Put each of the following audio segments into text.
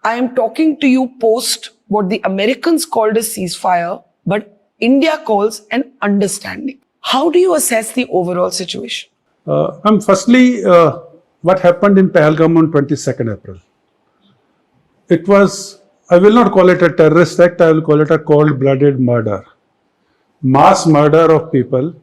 I am talking to you post what the Americans called a ceasefire, but India calls an understanding. How do you assess the overall situation? Firstly, what happened in Pahalgam on 22nd April? It was, I will not call it a terrorist act, I will call it a cold-blooded murder. Mass murder of people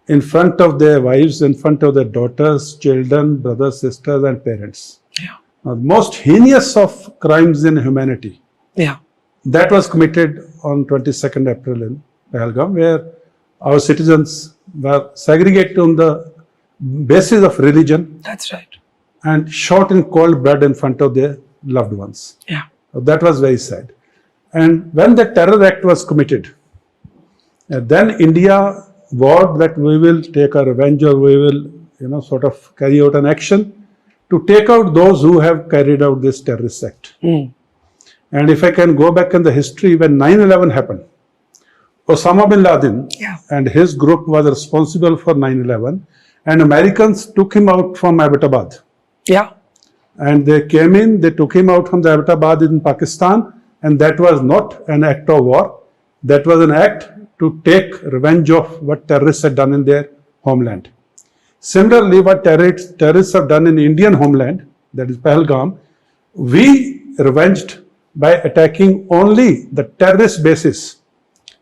in front of their wives, in front of their daughters, children, brothers, sisters, and parents. Yeah. The most heinous of crimes in humanity. Yeah. That was committed on 22nd April in Pahalgam, where our citizens were segregated on the basis of religion. That's right. And shot in cold blood in front of their loved ones. Yeah. That was very sad. And when the terror act was committed, then India vowed that we will take a revenge, or we will, sort of carry out an action to take out those who have carried out this terrorist act. Mm. And if I can go back in the history, when 9/11 happened, Osama bin Laden and his group was responsible for 9/11, and Americans took him out from Abbottabad. Yeah. And they came in, they took him out from the Abbottabad in Pakistan, and that was not an act of war. That was an act to take revenge of what terrorists had done in their homeland. Similarly, what terrorists have done in Indian homeland, that is Pahalgam, we revenged by attacking only the terrorist bases,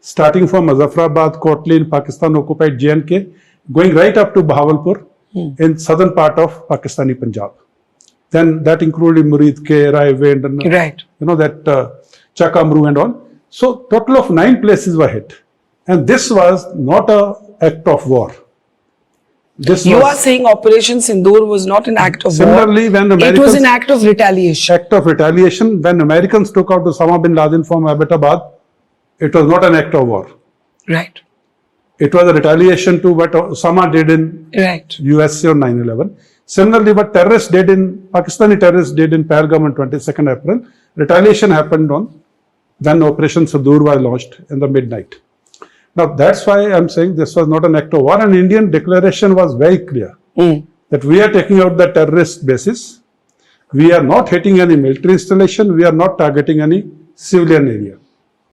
starting from Muzaffarabad, Kotli in Pakistan-occupied J&K, going right up to Bahawalpur in southern part of Pakistani Punjab. Then that included Murid K, Raiwind, and that Chakamru and all. So total of 9 places were hit. And this was not an act of war. You are saying Operation Sindoor was not an act of similarly, war. When it was an act of retaliation. Act of retaliation. When Americans took out Osama bin Laden from Abbottabad, it was not an act of war. Right. It was a retaliation to what Osama did in USA on 9/11. Similarly, what Pakistani terrorists did in Pahalgam on 22nd April, retaliation happened on when Operation Sindoor was launched in the midnight. Now, that's why I'm saying this was not an act of war. An Indian declaration was very clear that we are taking out the terrorist bases. We are not hitting any military installation. We are not targeting any civilian area.